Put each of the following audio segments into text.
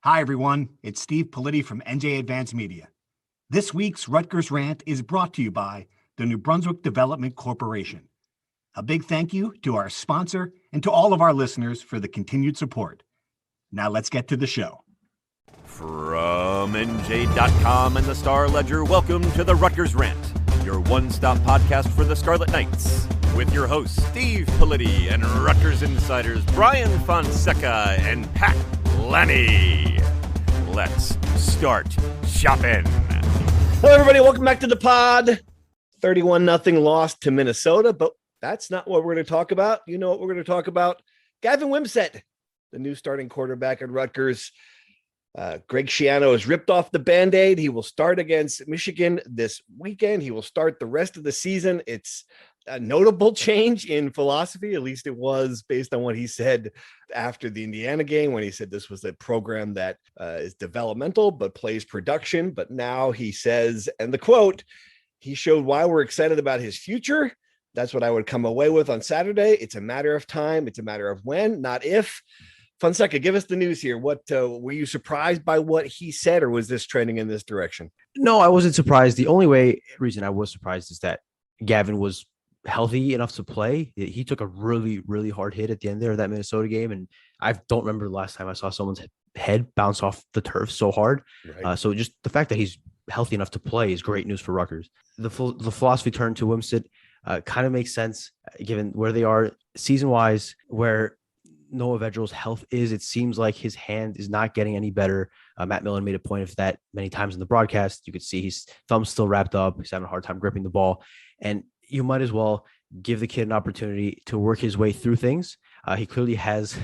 Hi, everyone. It's Steve Politi from NJ Advanced Media. This week's Rutgers Rant is brought to you by the New Brunswick Development Corporation. A big thank you to our sponsor and to all of our listeners for the continued support. Now let's get to the show. From NJ.com and the Star Ledger, welcome to the Rutgers Rant, your one-stop podcast for the Scarlet Knights, with your hosts Steve Politi and Rutgers insiders Brian Fonseca and Pat Lenny. Let's start shopping. Hello, everybody. Welcome back to the pod. 31-0 loss to Minnesota, but that's not what we're going to talk about. You know what we're going to talk about? Gavin Wimsatt, the new starting quarterback at Rutgers. Greg Schiano has ripped off the Band-Aid. He will start against Michigan this weekend. He will start the rest of the season. It's a notable change in philosophy, at least it was based on what he said after the Indiana game, when he said this was a program that is developmental but plays production. But now he says, and the quote, he showed why we're excited about his future. That's what I would come away with on Saturday. It's a matter of time. It's a matter of when, not if. Fonseca, give us the news here. What were you surprised by what he said, or was this trending in this direction? No, I wasn't surprised. The only reason I was surprised is that Gavin was healthy enough to play. He took a really, really hard hit at the end there of that Minnesota game, and I don't remember the last time I saw someone's head bounce off the turf so hard. Right. So just the fact that he's healthy enough to play is great news for Rutgers. The philosophy turn to Wimsatt kind of makes sense given where they are season-wise, where Noah Vedril's health is. It seems like his hand is not getting any better. Matt Millen made a point of that many times in the broadcast. You could see his thumb's still wrapped up. He's having a hard time gripping the ball. And you might as well give the kid an opportunity to work his way through things. He clearly has,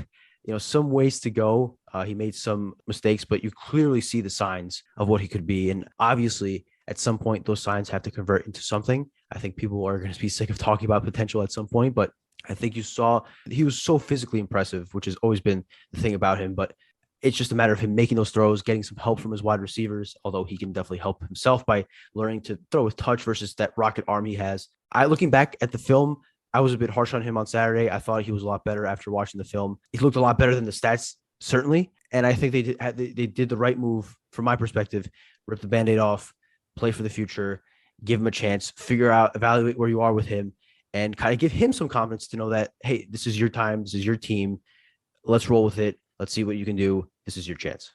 some ways to go. He made some mistakes, but you clearly see the signs of what he could be. And obviously, at some point, those signs have to convert into something. I think people are going to be sick of talking about potential at some point, but I think you saw he was so physically impressive, which has always been the thing about him. But it's just a matter of him making those throws, getting some help from his wide receivers, although he can definitely help himself by learning to throw with touch versus that rocket arm he has. Looking back at the film, I was a bit harsh on him on Saturday. I thought he was a lot better after watching the film. He looked a lot better than the stats, certainly. And I think they did the right move from my perspective. Rip the Band-Aid off, play for the future, give him a chance, evaluate where you are with him, and kind of give him some confidence to know that, hey, this is your time. This is your team. Let's roll with it. Let's see what you can do. This is your chance.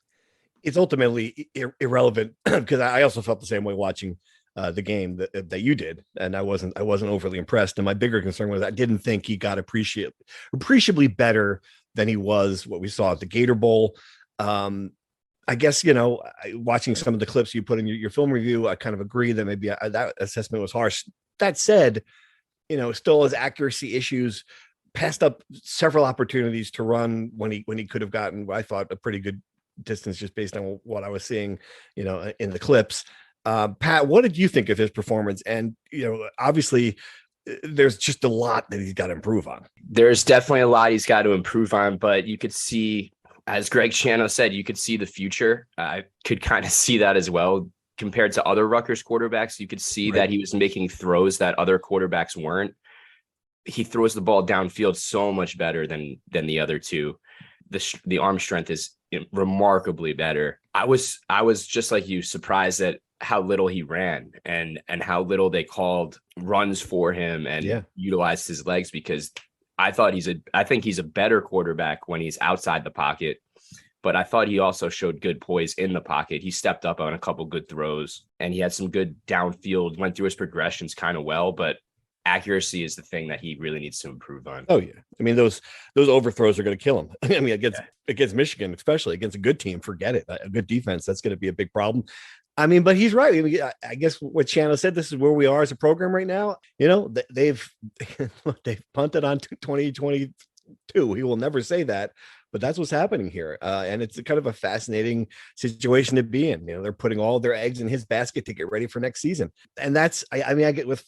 It's ultimately irrelevant because I also felt the same way watching the game that you did. And I wasn't overly impressed. And my bigger concern was I didn't think he got appreciably better than he was what we saw at the Gator Bowl. I guess, watching some of the clips you put in your film review, I kind of agree that maybe that assessment was harsh. That said, still has accuracy issues, passed up several opportunities to run when he could have gotten, I thought, a pretty good distance just based on what I was seeing, in the clips. Pat, what did you think of his performance? And, obviously there's just a lot that he's got to improve on. There's definitely a lot he's got to improve on, but you could see, as Greg Schiano said, you could see the future. I could kind of see that as well. Compared to other Rutgers quarterbacks, you could see that he was making throws that other quarterbacks weren't. He throws the ball downfield so much better than the other two. The arm strength is remarkably better. I was just like you, surprised at how little he ran and how little they called runs for him and utilized his legs, because I think he's a better quarterback when he's outside the pocket. But I thought he also showed good poise in the pocket. He stepped up on a couple good throws, and he had some good downfield, went through his progressions kind of well, but accuracy is the thing that he really needs to improve on. Oh, yeah. I mean, those overthrows are going to kill him. I mean, against Michigan, especially against a good team, forget it. A good defense, that's going to be a big problem. I mean, but he's right. I mean, I guess what Schiano said, this is where we are as a program right now. They've punted on 2022. He will never say that, but that's what's happening here. And it's kind of a fascinating situation to be in. They're putting all their eggs in his basket to get ready for next season. And that's, I get with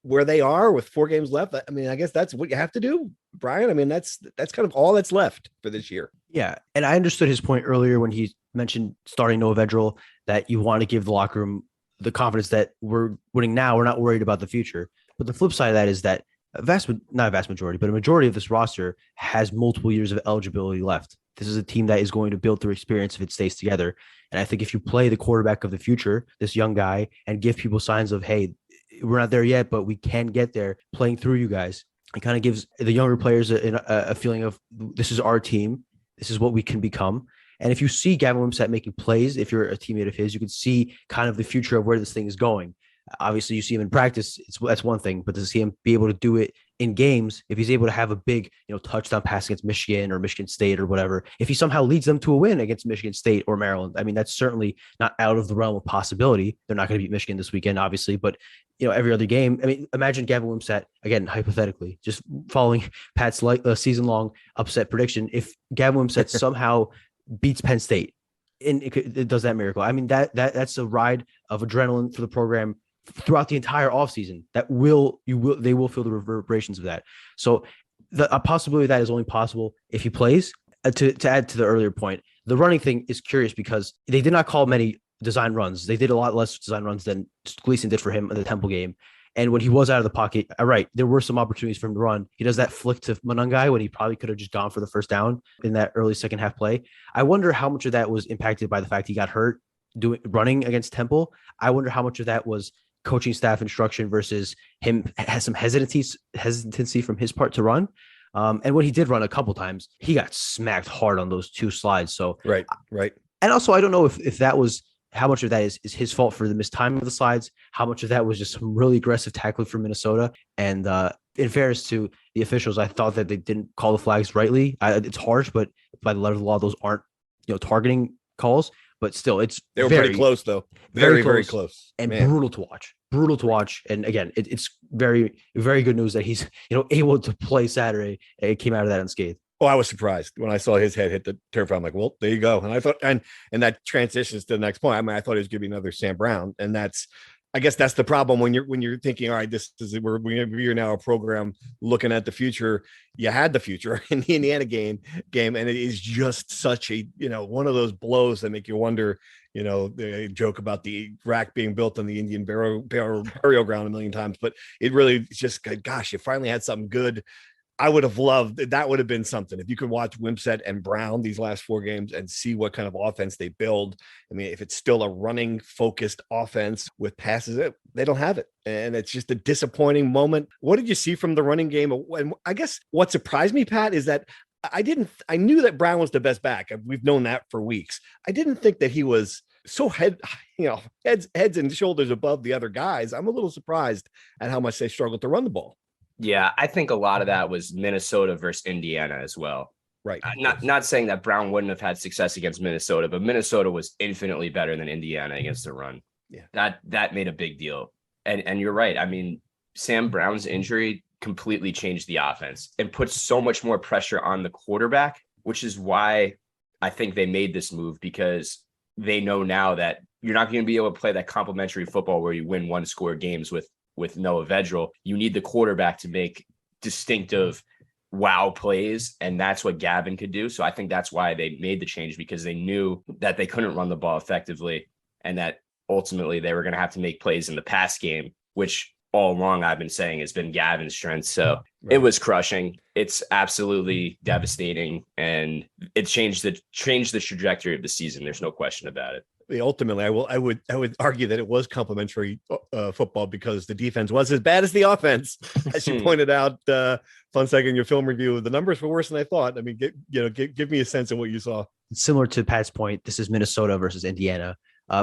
where they are with 4 games left. I mean, I guess that's what you have to do, Brian. I mean, that's kind of all that's left for this year. Yeah. And I understood his point earlier when he mentioned starting Noah Vedril, that you want to give the locker room the confidence that we're winning now. We're not worried about the future. But the flip side of that is that not a vast majority, but a majority of this roster has multiple years of eligibility left. This is a team that is going to build through experience if it stays together. And I think if you play the quarterback of the future, this young guy, and give people signs of, hey, we're not there yet, but we can get there, playing through you guys, it kind of gives the younger players a feeling of, this is our team. This is what we can become. And if you see Gavin Wimsatt making plays, if you're a teammate of his, you can see kind of the future of where this thing is going. Obviously, you see him in practice, that's one thing, but to see him be able to do it in games, if he's able to have a big, touchdown pass against Michigan or Michigan State or whatever, if he somehow leads them to a win against Michigan State or Maryland, I mean, that's certainly not out of the realm of possibility. They're not going to beat Michigan this weekend, obviously, but every other game. I mean, imagine Gavin Wimsatt, again, hypothetically, just following Pat's season-long upset prediction. If Gavin Wimsatt somehow beats Penn State and it does that miracle, I mean, that's a ride of adrenaline for the program throughout the entire offseason they will feel the reverberations of that. So a possibility of that is only possible if he plays. To add to the earlier point, the running thing is curious because they did not call many design runs. They did a lot less design runs than Gleason did for him in the Temple game. And when he was out of the pocket, there were some opportunities for him to run. He does that flick to Monangai when he probably could have just gone for the first down in that early second half play. I wonder how much of that was impacted by the fact he got hurt running against Temple. I wonder how much of that was coaching staff instruction versus him has some hesitancy from his part to run. And when he did run a couple times, he got smacked hard on those two slides. So right. And also, I don't know if that was, how much of that is his fault for the missed timing of the slides, how much of that was just some really aggressive tackling from Minnesota. And in fairness to the officials, I thought that they didn't call the flags rightly. It's harsh, but by the letter of the law, those aren't targeting calls. But still, they were pretty close, though. Very close. And brutal to watch. And again, it's very, very good news that he's able to play Saturday. It came out of that unscathed. Oh, I was surprised when I saw his head hit the turf. I'm like, well, there you go. And I thought, and that transitions to the next point. I mean, I thought he was going to be another Sam Brown, and I guess that's the problem when you're thinking, all right, we're now a program looking at the future. You had the future in the Indiana game, and it is just such a one of those blows that make you wonder. They joke about the rack being built on the Indian burial ground a million times, but it really just, gosh, you finally had something good. I would have loved that. Would have been something if you could watch Wimsatt and Brown these last 4 games and see what kind of offense they build. I mean, if it's still a running focused offense with passes, they don't have it. And it's just a disappointing moment. What did you see from the running game? And I guess what surprised me, Pat, is that I knew that Brown was the best back. We've known that for weeks. I didn't think that he was so heads and shoulders above the other guys. I'm a little surprised at how much they struggled to run the ball. Yeah, I think a lot of that was Minnesota versus Indiana as well. Right. Not saying that Brown wouldn't have had success against Minnesota, but Minnesota was infinitely better than Indiana against the run. Yeah. That made a big deal. And you're right. I mean, Sam Brown's injury completely changed the offense and put so much more pressure on the quarterback, which is why I think they made this move, because they know now that you're not going to be able to play that complementary football where you win 1-score games with Noah Vedral. You need the quarterback to make distinctive wow plays, and that's what Gavin could do. So I think that's why they made the change, because they knew that they couldn't run the ball effectively and that ultimately they were going to have to make plays in the pass game, which all along I've been saying has been Gavin's strength. So It was crushing. It's absolutely devastating, and it changed the trajectory of the season. There's no question about it. Ultimately, I would argue that it was complementary football, because the defense was as bad as the offense, as you pointed out. Fun second in your film review, the numbers were worse than I thought. I mean, give me a sense of what you saw. Similar to Pat's point, this is Minnesota versus Indiana.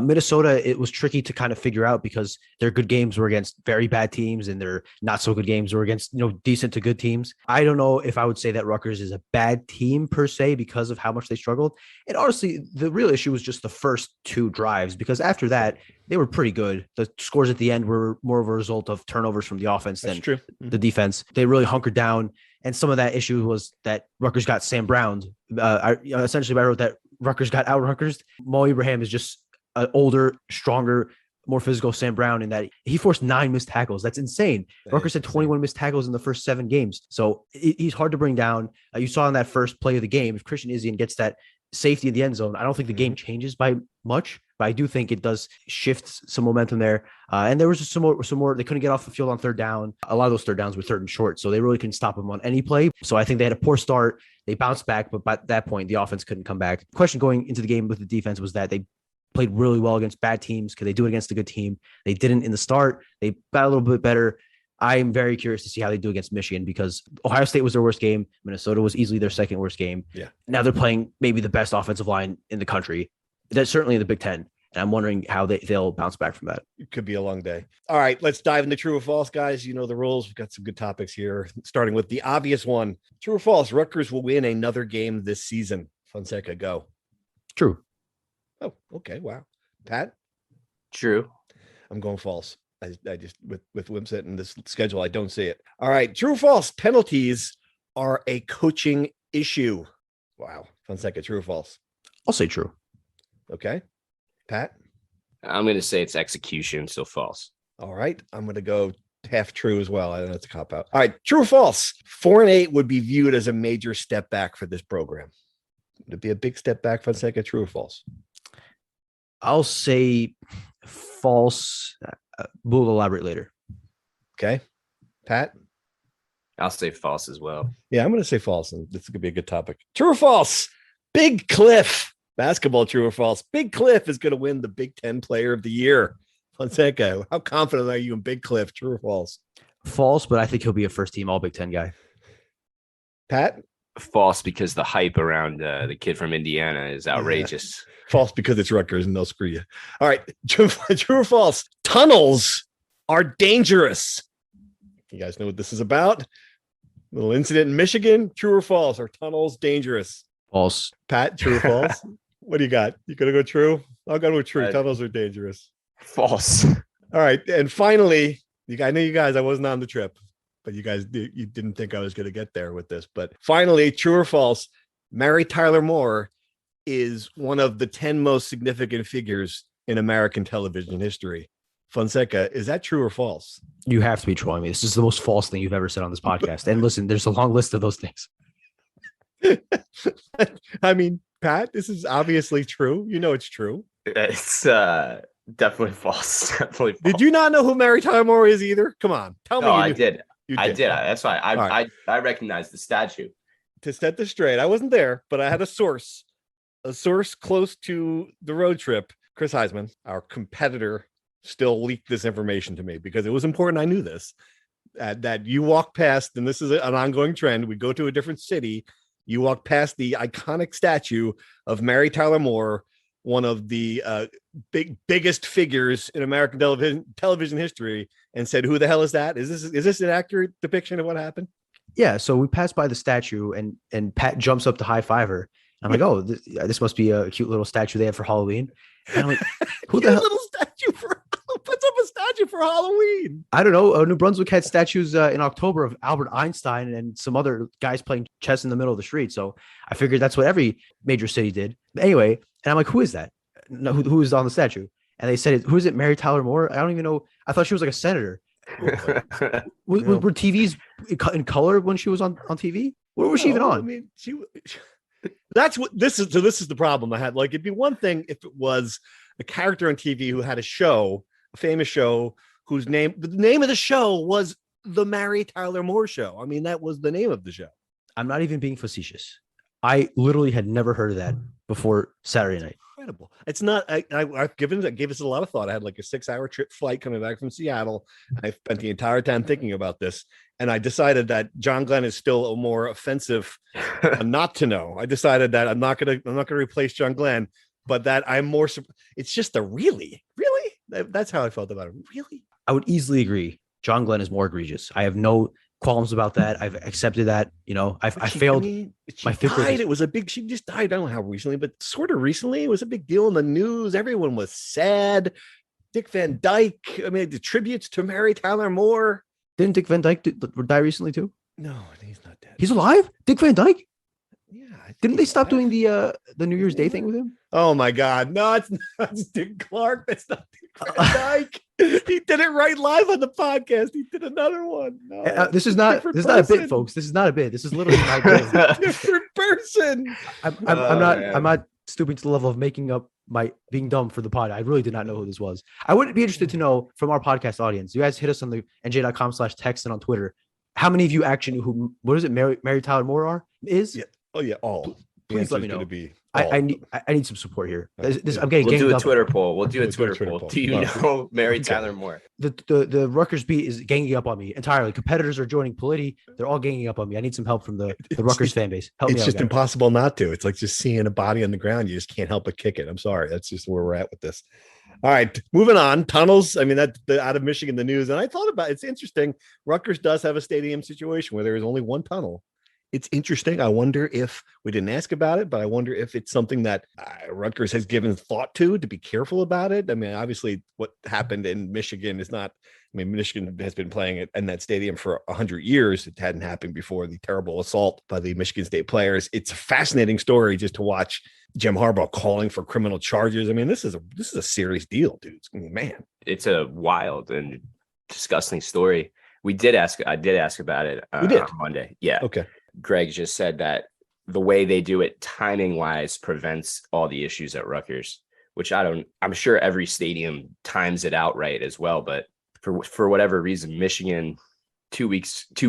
Minnesota, it was tricky to kind of figure out because their good games were against very bad teams and their not so good games were against, decent to good teams. I don't know if I would say that Rutgers is a bad team per se because of how much they struggled. And honestly, the real issue was just the first 2 drives, because after that, they were pretty good. The scores at the end were more of a result of turnovers from the offense than the defense. They really hunkered down. And some of that issue was that Rutgers got Sam Brown. Essentially, I wrote that Rutgers got out Rutgers. Mo Ibrahim is just an older, stronger, more physical Sam Brown, in that he forced 9 missed tackles. That's insane. Rutgers had 21 missed tackles in the first 7 games. So he's hard to bring down. You saw in that first play of the game, if Christian Izien gets that safety in the end zone. I don't think the game changes by much, but I do think it does shift some momentum there. And there was just some more. They couldn't get off the field on third down. A lot of those third downs were third and short, so they really couldn't stop them on any play. So I think they had a poor start. They bounced back, but by that point, the offense couldn't come back. The question going into the game with the defense was that they played really well against bad teams. Could they do it against a good team? They didn't in the start. They got a little bit better. I am very curious to see how they do against Michigan, because Ohio State was their worst game. Minnesota was easily their second worst game. Yeah. Now they're playing maybe the best offensive line in the country. That's certainly in the Big Ten. And I'm wondering how they'll bounce back from that. It could be a long day. All right, let's dive into true or false, guys. You know the rules. We've got some good topics here, starting with the obvious one. True or false, Rutgers will win another game this season. Fonseca, go. True. Oh, okay. Wow. Pat? True. I'm going false. I just, with Wimsatt and this schedule, I don't see it. All right. True or false, penalties are a coaching issue. Wow. Fonseca, true or false? I'll say true. Okay. Pat? I'm going to say it's execution, so false. All right. I'm going to go half true as well. I know it's a cop out. All right. True or false? 4-8 would be viewed as a major step back for this program. Would it be a big step back, Fonseca? True or false? I'll say false. We'll elaborate later. Okay. Pat? I'll say false as well. Yeah, I'm going to say false, and this could be a good topic. True or false? Big Cliff. Basketball, true or false? Big Cliff is going to win the Big Ten Player of the Year. Fonseca, how confident are you in Big Cliff? True or false? False, but I think he'll be a first-team All Big Ten guy. Pat? False, because the hype around the kid from Indiana is outrageous. Yeah. False, because it's Rutgers and they'll screw you. All right. True or false? Tunnels are dangerous. You guys know what this is about? Little incident in Michigan. True or false? Are tunnels dangerous? False. Pat, true or false? What do you got? You gonna go true? I'll go with true. Tunnels are dangerous. False. All right. And finally, I know you guys, I wasn't on the trip, but you guys, you didn't think I was going to get there with this. But finally, true or false, Mary Tyler Moore is one of the 10 most significant figures in American television history. Fonseca, is that true or false? You have to be trolling me. This is the most false thing you've ever said on this podcast. And listen, there's a long list of those things. I mean, Pat, this is obviously true. You know it's true. It's definitely false. Definitely false. Did you not know who Mary Tyler Moore is either? Come on, tell me. No, I did. You I did. did. That's why right. I recognize the statue. To set this straight, I wasn't there, but I had a source close to the road trip. Chris Heisman, our competitor, still leaked this information to me because it was important. I knew this, that you walk past, and this is an ongoing trend. We go to a different city. You walk past the iconic statue of Mary Tyler Moore, one of the biggest figures in American television history, and said, "Who the hell is that? Is this an accurate depiction of what happened?" Yeah. So we passed by the statue, and Pat jumps up to high five her. I'm like, oh, this must be a cute little statue they have for Halloween. And I'm like, who the hell? Little statue puts up a statue for Halloween? I don't know. New Brunswick had statues in October of Albert Einstein and some other guys playing chess in the middle of the street. So I figured that's what every major city did. But anyway, and I'm like, who is that? No, who is on the statue? And they said, who is it? Mary Tyler Moore? I don't even know. I thought she was like a senator. Were TVs in color when she was on TV? Where was she even on? I mean, that's what this is. So this is the problem I had. Like, it'd be one thing if it was a character on TV who had a show, a famous show, the name of the show was the Mary Tyler Moore Show. I mean, that was the name of the show. I'm not even being facetious. I literally had never heard of that before Saturday night. Incredible. It's not. I gave us a lot of thought. I had like a 6-hour flight coming back from Seattle. I spent the entire time thinking about this, and I decided that John Glenn is still a more offensive not to know. I decided that I'm not gonna replace John Glenn, but that I'm more. It's just a really. That's how I felt about it. Really, I would easily agree. John Glenn is more egregious. I have no qualms about that. I've accepted that. You know, I failed. My fifth grade. It was a big. She just died. I don't know how recently, but sort of recently. It was a big deal in the news. Everyone was sad. Dick Van Dyke. I mean, the tributes to Mary Tyler Moore. Didn't Dick Van Dyke die recently too? No, he's not dead. He's alive. Dick Van Dyke. Yeah, Didn't they stop doing the New Year's Day thing with him? Oh my God. No, it's not Dick Clark. That's not Dick Van Dyke. He did it right live on the podcast. He did another one. No, This is not a bit, folks. This is not a bit. This is literally my bit. different person. I'm not stooping to the level of making up my being dumb for the pod. I really did not know who this was. I would be interested to know from our podcast audience. You guys hit us on the NJ.com/text and on Twitter. How many of you actually knew who, what is it, Mary Tyler Moore is? Yeah. Oh yeah, all. Please let me know. I need some support here. I'm getting. We'll do a up. Twitter poll. We'll do a Twitter poll. Do you know Mary Tyler Moore? The Rutgers beat is ganging up on me entirely. Competitors are joining Politi. They're all ganging up on me. I need some help from the Rutgers fan base. Help me out. It's just guys. impossible not to. It's like just seeing a body on the ground. You just can't help but kick it. I'm sorry. That's just where we're at with this. All right, moving on. Tunnels. I mean, that's out of Michigan, the news. And I thought about it's interesting. Rutgers does have a stadium situation where there is only one tunnel. It's interesting. I wonder if we didn't ask about it, but I wonder if it's something that Rutgers has given thought to be careful about it. I mean, obviously what happened in Michigan is not, I mean, Michigan has been playing it in that stadium for 100 years. It hadn't happened before, the terrible assault by the Michigan State players. It's a fascinating story just to watch Jim Harbaugh calling for criminal charges. I mean, this is a serious deal, dude. I mean, man, it's a wild and disgusting story. I did ask about it on Monday. Yeah. Okay. Greg just said that the way they do it timing wise prevents all the issues at Rutgers, which I'm sure every stadium times it out right as well. But for whatever reason, Michigan 2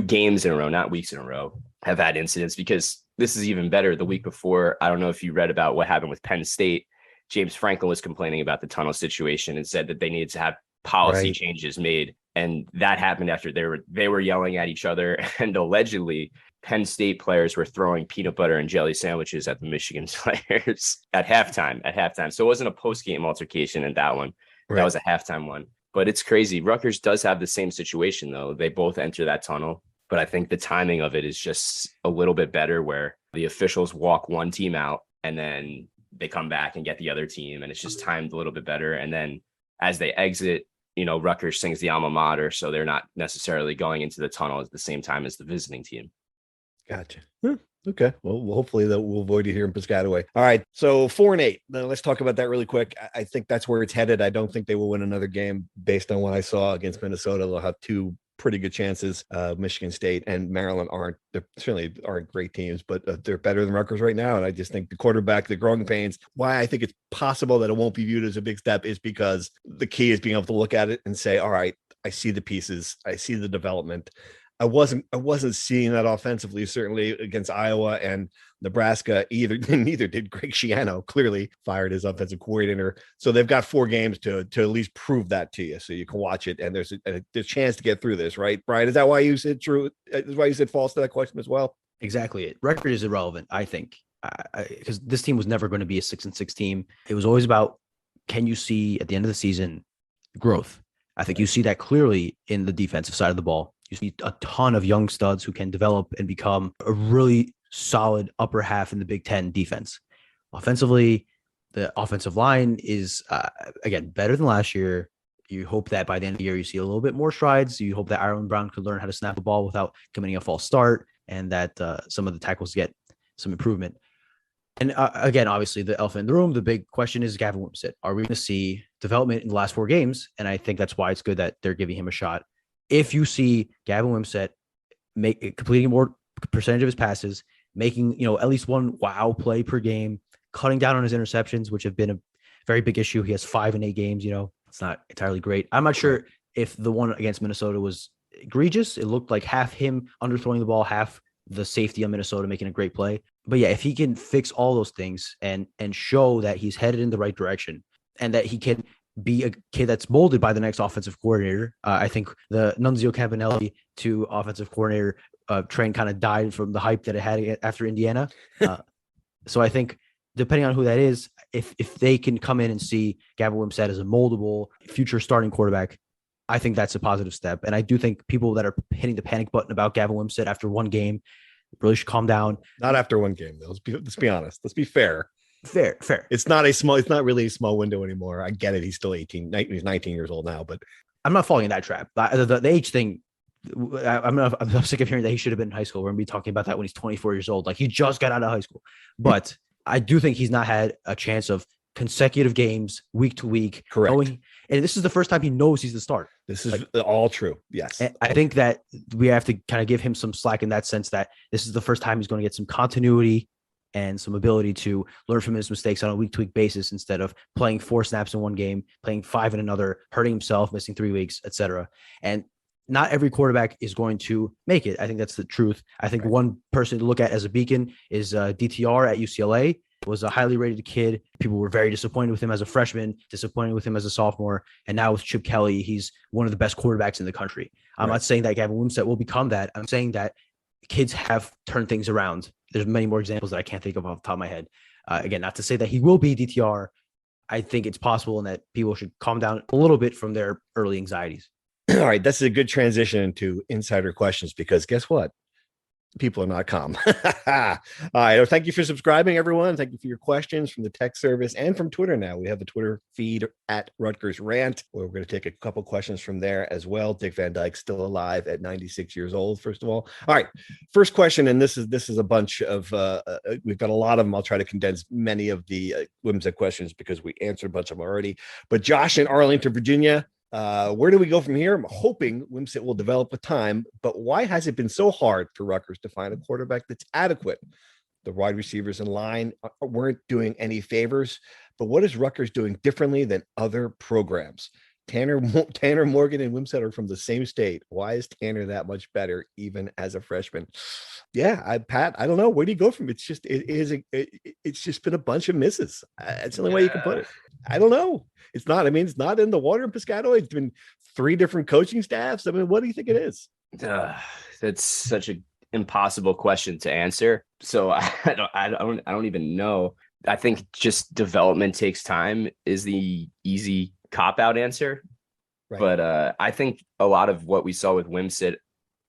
games in a row, not weeks in a row, have had incidents. Because this is even better. The week before, I don't know if you read about what happened with Penn State. James Franklin was complaining about the tunnel situation and said that they needed to have policy changes made. And that happened after they were yelling at each other, and allegedly Penn State players were throwing peanut butter and jelly sandwiches at the Michigan players at halftime. So it wasn't a post-game altercation in that one. Right. That was a halftime one. But it's crazy. Rutgers does have the same situation, though. They both enter that tunnel. But I think the timing of it is just a little bit better, where the officials walk one team out and then they come back and get the other team. And it's just timed a little bit better. And then as they exit, Rutgers sings the alma mater. So they're not necessarily going into the tunnel at the same time as the visiting team. Gotcha. Okay. Well, hopefully that we'll avoid it here in Piscataway. All right. So 4-8. Now let's talk about that really quick. I think that's where it's headed. I don't think they will win another game based on what I saw against Minnesota. They'll have two pretty good chances. Michigan State and Maryland certainly aren't great teams, but they're better than Rutgers right now. And I just think the quarterback, the growing pains, why I think it's possible that it won't be viewed as a big step is because the key is being able to look at it and say, all right, I see the pieces. I see the development. I wasn't seeing that offensively, certainly against Iowa and Nebraska either. Neither did Greg Schiano, clearly fired his offensive coordinator. So they've got 4 games to at least prove that to you, so you can watch it. And there's a chance to get through this, right, Brian? Is that why you said true? Is why you said false to that question as well? Exactly. It. Record is irrelevant, I think, because this team was never going to be a 6-6 team. It was always about, can you see at the end of the season growth? I think you see that clearly in the defensive side of the ball. You see a ton of young studs who can develop and become a really solid upper half in the Big Ten defense. Offensively, the offensive line is, again, better than last year. You hope that by the end of the year, you see a little bit more strides. You hope that Aaron Brown could learn how to snap a ball without committing a false start, and that some of the tackles get some improvement. And again, obviously, the elephant in the room, the big question is Gavin Wimsatt. Are we going to see development in the last 4 games? And I think that's why it's good that they're giving him a shot. If you see Gavin Wimsatt completing more percentage of his passes, making at least one wow play per game, cutting down on his interceptions, which have been a very big issue. He has 5 in 8 games. It's not entirely great. I'm not sure if the one against Minnesota was egregious. It looked like half him underthrowing the ball, half the safety on Minnesota making a great play. But yeah, if he can fix all those things and show that he's headed in the right direction and that he can be a kid that's molded by the next offensive coordinator. I think the Nunzio Campanelli to offensive coordinator train kind of died from the hype that it had after Indiana. So I think depending on who that is, if they can come in and see Gavin Wimsatt as a moldable future starting quarterback, I think that's a positive step. And I do think people that are hitting the panic button about Gavin Wimsatt after one game really should calm down. Not after one game, though. Let's be honest. Let's be fair. Fair. It's not really a small window anymore. I get it. He's still 18. He's 19 years old now, but I'm not falling in that trap. The age thing I'm sick of hearing that he should have been in high school. We're gonna be talking about that when he's 24 years old. Like he just got out of high school. But I do think he's not had a chance of consecutive games week to week. Correct. And this is the first time he knows he's the start. This is all true. Yes. I think that we have to kind of give him some slack in that sense that this is the first time he's going to get some continuity and some ability to learn from his mistakes on a week-to-week basis instead of playing 4 snaps in one game, playing 5 in another, hurting himself, missing 3 weeks, etc. And not every quarterback is going to make it. I think that's the truth. I think one person to look at as a beacon is DTR at UCLA. Was a highly rated kid. People were very disappointed with him as a freshman, disappointed with him as a sophomore. And now with Chip Kelly, he's one of the best quarterbacks in the country. I'm not saying that Gavin Wimsatt will become that. I'm saying that kids have turned things around. There's many more examples that I can't think of off the top of my head. Again, not to say that he will be DTR. I think it's possible and that people should calm down a little bit from their early anxieties. All right. That's a good transition into insider questions because guess what? People are not calm. All right. Well, thank you for subscribing, everyone. Thank you for your questions from the text service and from Twitter. Now we have a Twitter feed at Rutgers Rant, where we're going to take a couple questions from there as well. Dick Van Dyke still alive at 96 years old. First of all right. First question, and this is a bunch of. We've got a lot of them. I'll try to condense many of the Wimsatt questions because we answered a bunch of them already. But Josh in Arlington, Virginia. Where do we go from here? I'm hoping Wimsatt will develop with time, but why has it been so hard for Rutgers to find a quarterback that's adequate? The wide receivers in line weren't doing any favors, but what is Rutgers doing differently than other programs? Tanner Morgan and Wimsatt are from the same state. Why is Tanner that much better, even as a freshman? Yeah, Pat, I don't know. Where do you go from? It's just been a bunch of misses. That's the only way you can put it. I don't know. It's not in the water in Piscataway. It's been 3 different coaching staffs. I mean, what do you think it is? That's such an impossible question to answer. So I don't even know. I think just development takes time is the easy cop-out answer. Right. But I think a lot of what we saw with Wimsatt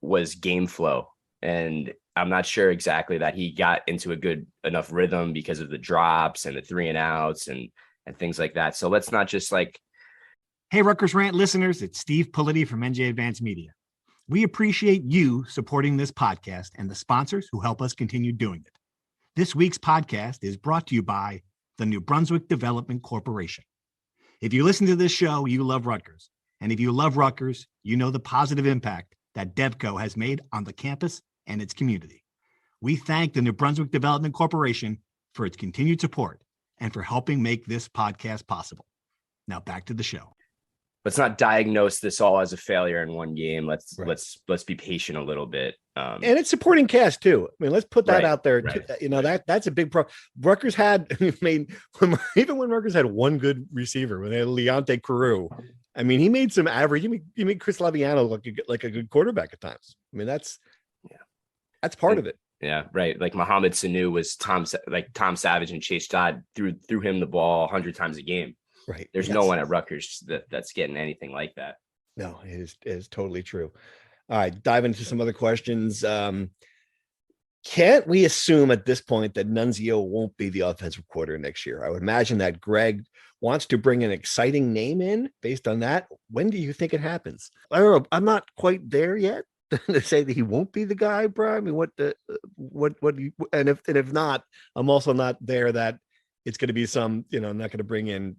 was game flow. And I'm not sure exactly that he got into a good enough rhythm because of the drops and the 3 and outs and things like that. So let's not just Hey, Rutgers Rant listeners, it's Steve Politi from NJ Advanced Media. We appreciate you supporting this podcast and the sponsors who help us continue doing it. This week's podcast is brought to you by the New Brunswick Development Corporation. If you listen to this show, you love Rutgers. And if you love Rutgers, you know the positive impact that DevCo has made on the campus and its community. We thank the New Brunswick Development Corporation for its continued support and for helping make this podcast possible. Now back to the show. Let's not diagnose this all as a failure in one game. Let's be patient a little bit. And it's supporting cast too. I mean, let's put that out there. Right. You know, that's a big problem. Rutgers had, even when Rutgers had one good receiver, when they had Leonte Carew, I mean, he made some average. He made Chris Laviano look like a good quarterback at times. I mean, that's part of it. Yeah, right. Like Mohamed Sanu was Tom Savage and Chase Dodd threw him the ball 100 times a game. Right. There's no one at Rutgers that's getting anything like that. No, it is totally true. All right, dive into some other questions. Can't we assume at this point that Nunzio won't be the offensive coordinator next year? I would imagine that Greg wants to bring an exciting name in based on that. When do you think it happens? I don't know. I'm not quite there yet to say that he won't be the guy, bro. I mean, if not, I'm also not there that it's going to be I'm not going to bring in,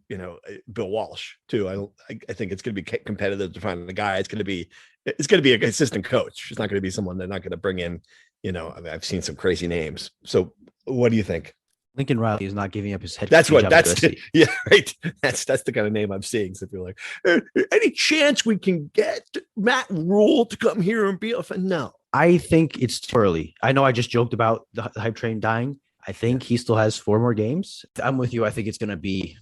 Bill Walsh too. I think it's going to be competitive to find the guy. It's going to be an assistant coach. It's not going to be someone they're not going to bring in. I've seen some crazy names. So what do you think? Lincoln Riley is not giving up his head. That's yeah, right. That's the kind of name I'm seeing. So if you're like, any chance we can get Matt Rule to come here and be a fan? No, I think it's too early. I know I just joked about the hype train dying. I think he still has 4 more games. I'm with you. I think it's going to be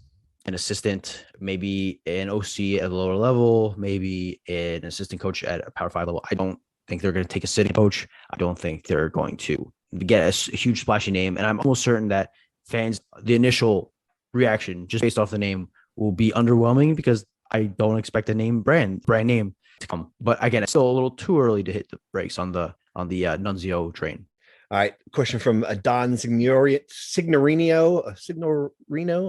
an assistant, maybe an OC at a lower level, maybe an assistant coach at a Power 5 level. I don't think they're going to take a sitting coach. I don't think they're going to get a huge splashy name. And I'm almost certain that fans, the initial reaction just based off the name will be underwhelming because I don't expect a brand name to come. But again, it's still a little too early to hit the brakes on the Nunzio train. All right. Question from Don Signorino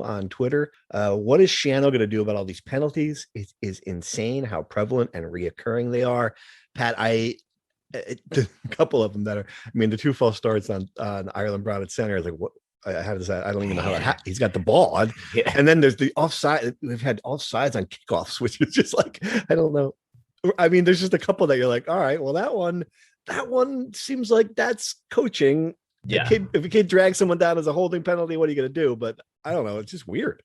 on Twitter. What is Schiano going to do about all these penalties? It is insane how prevalent and reoccurring they are. Pat, a couple of them that are, I mean, the 2 false starts on Ireland Brown at center is like, what? How does that? I don't even know how he's got the ball on. Yeah. And then there's the offside. We've had offsides on kickoffs, which is just like, I don't know. I mean, there's just a couple that you're like, all right, well, that one seems like that's coaching. Yeah. If a kid drags someone down as a holding penalty, what are you going to do? But I don't know. It's just weird.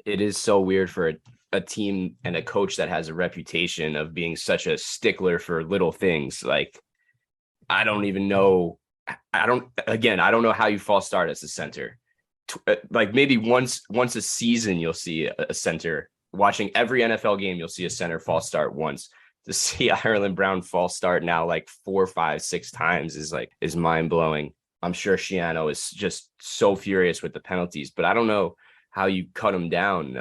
It is so weird for a team and a coach that has a reputation of being such a stickler for little things. Like, I don't even know. I don't know how you false start as a center. Like maybe once a season, you'll see a center. Watching every NFL game, you'll see a center false start once. To see Ireland Brown false start now like 4, 5, 6 times is mind blowing. I'm sure Schiano is just so furious with the penalties, but I don't know how you cut him down.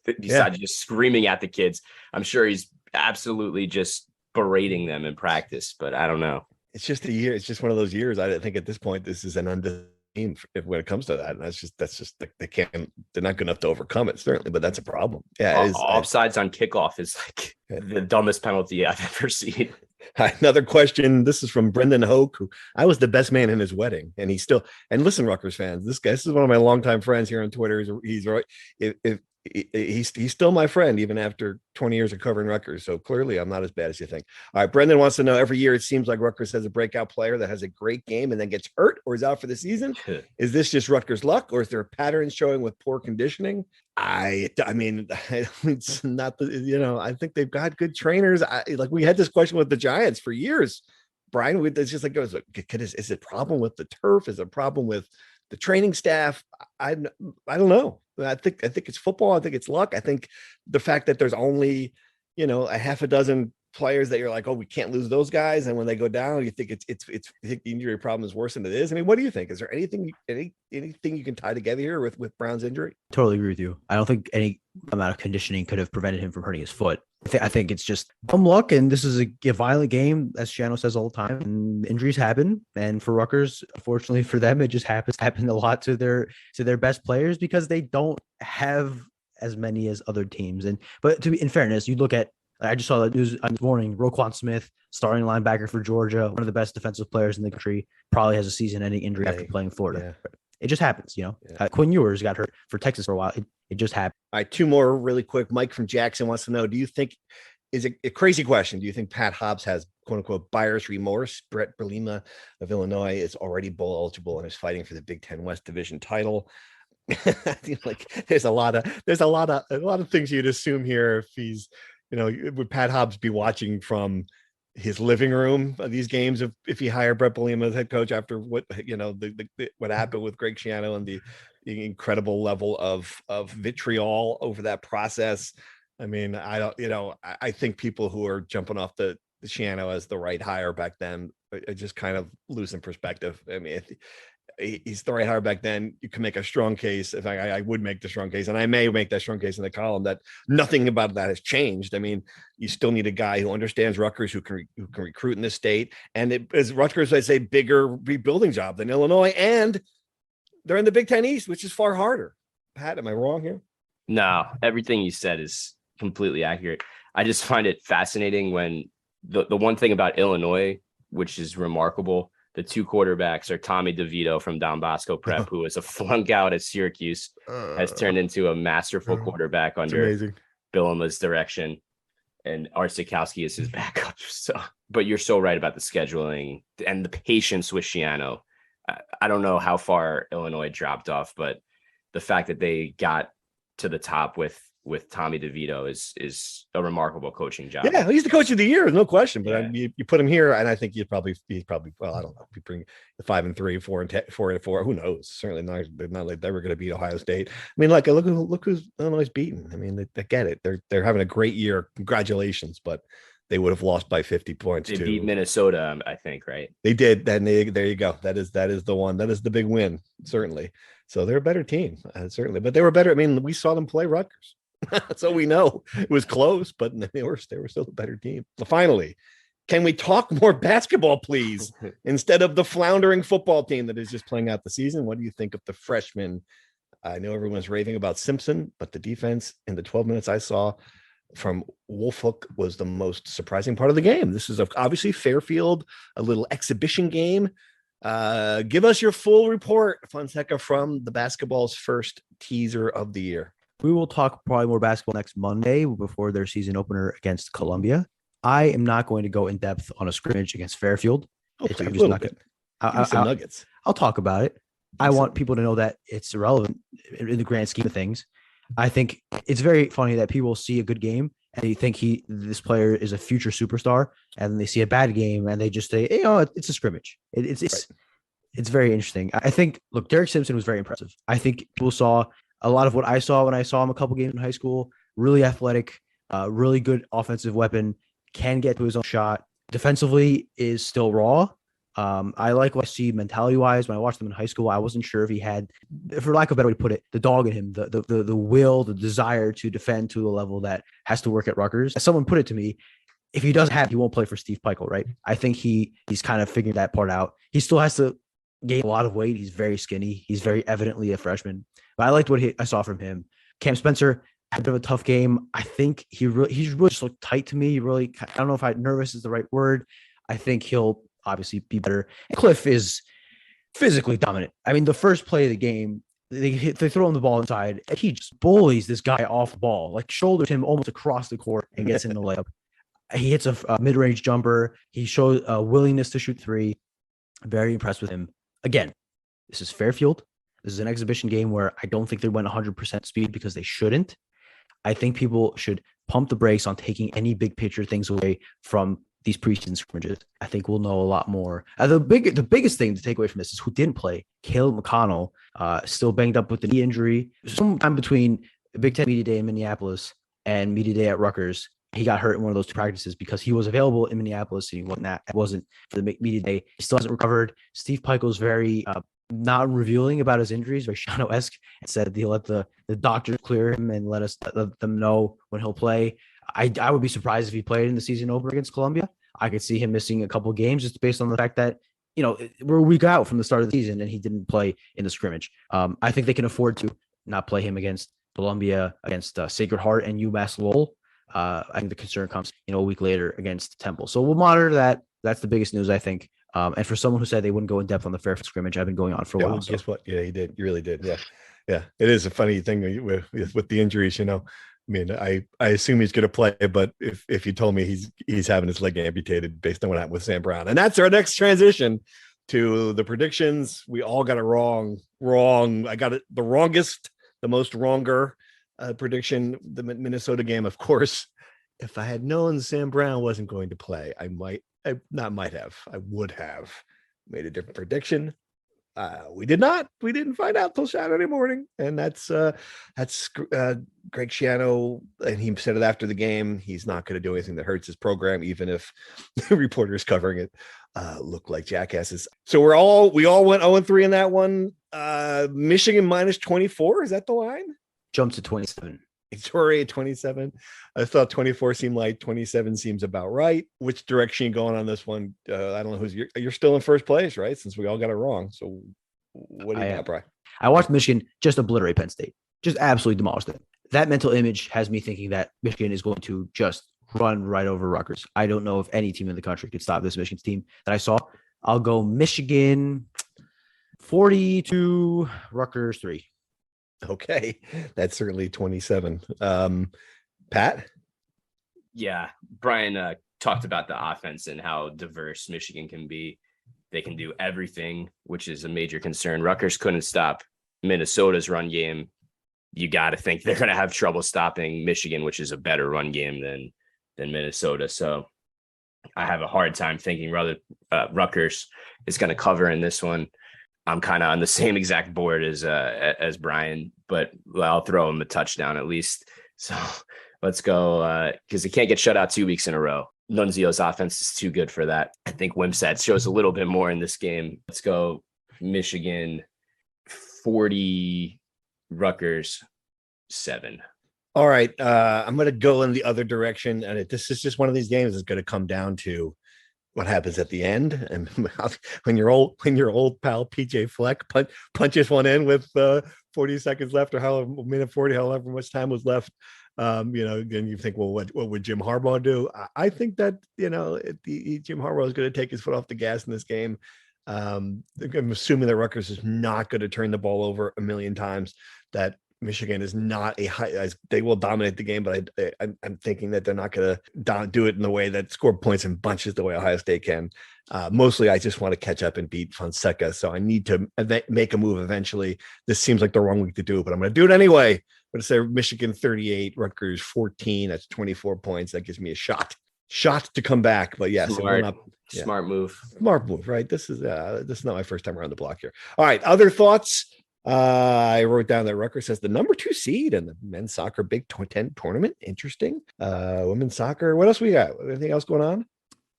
Besides just screaming at the kids, I'm sure he's absolutely just berating them in practice, but I don't know. It's just a year. It's just one of those years. I think at this point, this is an undefeated team when it comes to that. And that's just they're not good enough to overcome it, certainly, but that's a problem. Yeah. It is. Offsides on kickoff is like the dumbest penalty I've ever seen. Another question. This is from Brendan Hoke, who I was the best man in his wedding. And he's still, and listen, Rutgers fans, this is one of my longtime friends here on Twitter. He's right. He's still my friend, even after 20 years of covering Rutgers. So clearly I'm not as bad as you think. All right. Brendan wants to know, every year it seems like Rutgers has a breakout player that has a great game and then gets hurt or is out for the season. Is this just Rutgers luck, or is there a pattern showing with poor conditioning? I mean, it's not I think they've got good trainers. We had this question with the Giants for years, Brian. It's just like, is it a problem with the turf? Is it a problem with the training staff? I don't know. I think it's football. I think it's luck. I think the fact that there's only, a half a dozen players that you're like, oh, we can't lose those guys. And when they go down, you think you think the injury problem is worse than it is. I mean, what do you think? Is there anything you can tie together here with Brown's injury? Totally agree with you. I don't think any amount of conditioning could have prevented him from hurting his foot. I think it's just dumb luck, and this is a violent game, as Schiano says all the time, and injuries happen. And for Rutgers, unfortunately for them, it just happened a lot to their best players because they don't have as many as other teams. But in fairness, you look at, I just saw the news this morning, Roquan Smith, starting linebacker for Georgia, one of the best defensive players in the country, probably has a season-ending injury after playing Florida. Yeah. It just happens, Quinn Ewers got hurt for Texas for a while. It just happened. All right, 2 more really quick. Mike from Jackson wants to know, do you think, is it a crazy question, do you think Pat Hobbs has quote unquote buyer's remorse? Brett Bielema of Illinois is already bowl eligible and is fighting for the Big Ten West Division title. There's a lot of things you'd assume here. If he's, would Pat Hobbs be watching from his living room of these games if he hired Brett Bielema as head coach after what what happened with Greg Schiano and the incredible level of vitriol over that process? I mean, I think people who are jumping off the Schiano as the right hire back then are just kind of losing perspective. I mean, he's the right hire back then. You can make a strong case. In fact, I would make the strong case, and I may make that strong case in the column, that nothing about that has changed. I mean, you still need a guy who understands Rutgers, who can recruit in this state. And it is Rutgers, I say, bigger rebuilding job than Illinois. And they're in the Big Ten East, which is far harder. Pat, am I wrong here? No, everything you said is completely accurate. I just find it fascinating when the one thing about Illinois, which is remarkable, the 2 quarterbacks are Tommy DeVito from Don Bosco Prep, who was a flunk out at Syracuse, has turned into a masterful quarterback under Bielema's direction, and Art Sikowski is his backup. So, but you're so right about the scheduling and the patience with Schiano. I don't know how far Illinois dropped off, but the fact that they got to the top with Tommy DeVito is a remarkable coaching job. Yeah, he's the coach of the year, no question. But you put him here, and I think he's probably well, I don't know. You bring the 5-3, 4-4. Who knows? Certainly not. They're not like they were going to beat Ohio State. I mean, like look who's Illinois beaten. I mean, they get it. They're having a great year. Congratulations, but they would have lost by 50 points. They beat Minnesota, I think, right? They did. Then there you go. That is the one. That is the big win, certainly. So they're a better team, certainly. But they were better. I mean, we saw them play Rutgers. So we know it was close, but they were still a better team. So finally, Can we talk more basketball, please? Instead of the floundering football team that is just playing out the season. What do you think of the freshman? I know everyone's raving about Simpson, but the defense in the 12 minutes I saw from Wolfhook was the most surprising part of the game. This is obviously Fairfield, a little exhibition game. Give us your full report, Fonseca, from the basketball's first teaser of the year. We will talk probably more basketball next Monday before their season opener against Columbia. I am not going to go in depth on a scrimmage against Fairfield. Okay, I'm just not going to. Some nuggets. I'll talk about it. I want people to know that it's irrelevant in the grand scheme of things. I think it's very funny that people see a good game and they think this player is a future superstar, and then they see a bad game and they just say, hey, it's a scrimmage. It's very interesting. I think, look, Derek Simpson was very impressive. I think people saw a lot of what I saw when I saw him a couple games in high school. Really athletic, really good offensive weapon, can get to his own shot. Defensively is still raw. I like what I see mentality-wise. When I watched him in high school, I wasn't sure if he had, for lack of a better way to put it, the dog in him, the will, the desire to defend to a level that has to work at Rutgers. As someone put it to me, if he doesn't have, he won't play for Steve Pikiell, right? I think he's kind of figured that part out. He still has to gain a lot of weight. He's very skinny. He's very evidently a freshman. But I liked what I saw from him. Cam Spencer had a bit of a tough game. I think he's really just looked tight to me. I don't know if nervous is the right word. I think he'll obviously be better. And Cliff is physically dominant. I mean, the first play of the game, they throw him the ball inside, and he just bullies this guy off the ball, like shoulders him almost across the court and gets in the layup. He hits a mid-range jumper. He shows a willingness to shoot three. Very impressed with him. Again, this is Fairfield. This is an exhibition game where I don't think they went 100% speed because they shouldn't. I think people should pump the brakes on taking any big picture things away from these preseason scrimmages. I think we'll know a lot more. The biggest thing to take away from this is who didn't play. Caleb McConnell, still banged up with the knee injury. Sometime between Big Ten Media Day in Minneapolis and Media Day at Rutgers, he got hurt in one of those two practices because he was available in Minneapolis and he wasn't for the Media Day. He still hasn't recovered. Steve Pikiell's very not revealing about his injuries, very Schiano-esque, and said he'll let the doctors clear him and let them know when he'll play. I would be surprised if he played in the season opener against Columbia. I could see him missing a couple of games just based on the fact that, we're a week out from the start of the season and he didn't play in the scrimmage. I think they can afford to not play him against Columbia, against Sacred Heart and UMass Lowell. I think the concern comes, a week later against Temple. So we'll monitor that. That's the biggest news, I think. And for someone who said they wouldn't go in depth on the Fairfield scrimmage, I've been going on for a while. Guess what? Yeah, you did. You really did. Yeah. Yeah. It is a funny thing with the injuries, I mean, I assume he's going to play, but if you told me he's having his leg amputated based on what happened with Sam Brown. And that's our next transition to the predictions. We all got it wrong. I got it the wrongest, the most wronger prediction, the Minnesota game. Of course, if I had known Sam Brown wasn't going to play, I would have made a different prediction. We did not. We didn't find out till Saturday morning, and that's Greg Schiano, and he said it after the game. He's not going to do anything that hurts his program, even if the reporters covering it look like jackasses. So we all went 0-3 in that one. Michigan minus 24. Is that the line? Jumped to 27. Victoria 27. I thought 24 seemed light. 27 seems about right. Which direction you going on this one? I don't know you're still in first place, right? Since we all got it wrong. So what do you got, Brian? I watched Michigan just obliterate Penn State. Just absolutely demolished it. That mental image has me thinking that Michigan is going to just run right over Rutgers. I don't know if any team in the country could stop this Michigan team that I saw. I'll go Michigan 42, Rutgers 3. Okay, that's certainly 27. Pat? Yeah, Brian talked about the offense and how diverse Michigan can be. They can do everything, which is a major concern. Rutgers couldn't stop Minnesota's run game. You got to think they're going to have trouble stopping Michigan, which is a better run game than Minnesota. So I have a hard time thinking Rutgers is going to cover in this one. I'm kind of on the same exact board as Brian, but I'll throw him a touchdown at least. So let's go because they can't get shut out 2 weeks in a row. Nunzio's offense is too good for that. I think Wimsatt shows a little bit more in this game. Let's go Michigan 40, Rutgers 7. All right. I'm going to go in the other direction. And this is just one of these games that's going to come down to what happens at the end. And when your old pal PJ Fleck punches one in with 40 seconds left, or however minute 40, however much time was left. Then you think, well, what would Jim Harbaugh do? I think that, Jim Harbaugh is going to take his foot off the gas in this game. I'm assuming that Rutgers is not going to turn the ball over a million times, that Michigan is not they will dominate the game, but I'm thinking that they're not going to do it in the way that score points in bunches the way Ohio State can. Mostly, I just want to catch up and beat Fonseca. So I need to make a move eventually. This seems like the wrong week to do it, but I'm going to do it anyway. I'm going to say Michigan 38, Rutgers 14. That's 24 points. That gives me a shot to come back. But yes, smart move. Smart move, right? This is not my first time around the block here. All right, other thoughts. I wrote down that Rutgers has the number 2 seed in the men's soccer Big Ten tournament. Interesting. Women's soccer. What else we got? Anything else going on?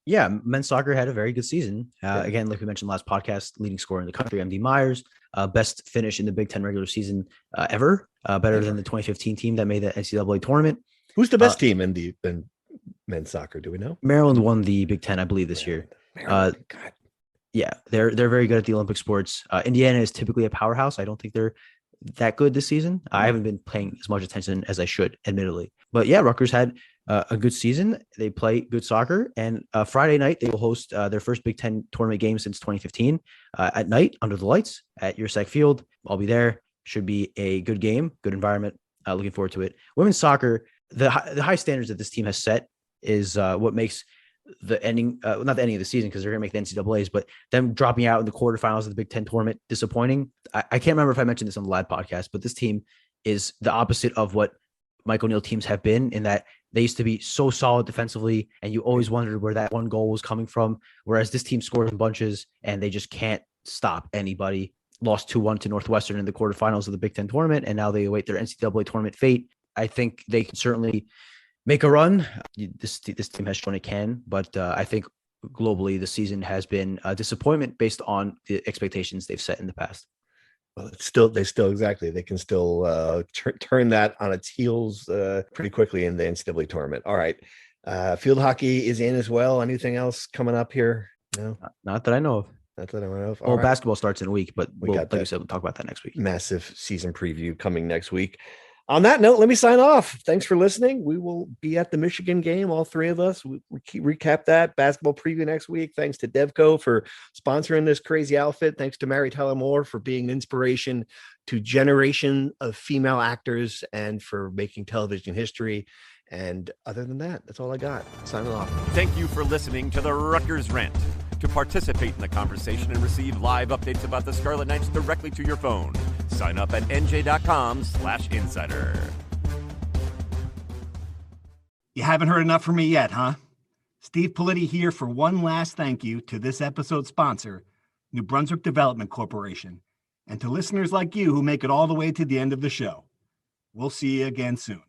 Yeah, men's soccer had a very good season. Again, like we mentioned last podcast, leading scorer in the country, MD Myers, best finish in the Big Ten regular season ever. Better than the 2015 team that made the NCAA tournament. Who's the best team in men's soccer? Do we know? Maryland won the Big Ten, I believe, this year. God. Yeah, they're very good at the Olympic sports. Indiana is typically a powerhouse. I don't think they're that good this season. I haven't been paying as much attention as I should, admittedly. But yeah, Rutgers had a good season. They play good soccer. And Friday night, they will host their first Big Ten tournament game since 2015 at night under the lights at USAC Field. I'll be there. Should be a good game, good environment. Looking forward to it. Women's soccer, the high standards that this team has set is what makes the ending, not the ending of the season, because they're going to make the NCAAs, but them dropping out in the quarterfinals of the Big Ten tournament, disappointing. I can't remember if I mentioned this on the Lad podcast, but this team is the opposite of what Mike O'Neill teams have been, in that they used to be so solid defensively, and you always wondered where that one goal was coming from. Whereas this team scores in bunches, and they just can't stop anybody. Lost 2-1 to Northwestern in the quarterfinals of the Big Ten tournament, and now they await their NCAA tournament fate. I think they can certainly make a run. This team has shown it can, but I think globally the season has been a disappointment based on the expectations they've set in the past. Well, they can still turn that on its heels pretty quickly in the NCAA tournament. All right. Field hockey is in as well. Anything else coming up here? No, not that I know of. Not that I know of. Well, basketball starts in a week, but like you said, we'll talk about that next week. Massive season preview coming next week. On that note, let me sign off. Thanks for listening. We will be at the Michigan game, all three of us. We recap that basketball preview next week. Thanks to Devco for sponsoring this crazy outfit. Thanks to Mary Tyler Moore for being an inspiration to generation of female actors and for making television history. And other than that, that's all I got. Signing off. Thank you for listening to the Rutgers Rant. To participate in the conversation and receive live updates about the Scarlet Knights directly to your phone, sign up at NJ.com/insider. You haven't heard enough from me yet, huh? Steve Politti here for one last thank you to this episode's sponsor, New Brunswick Development Corporation, and to listeners like you who make it all the way to the end of the show. We'll see you again soon.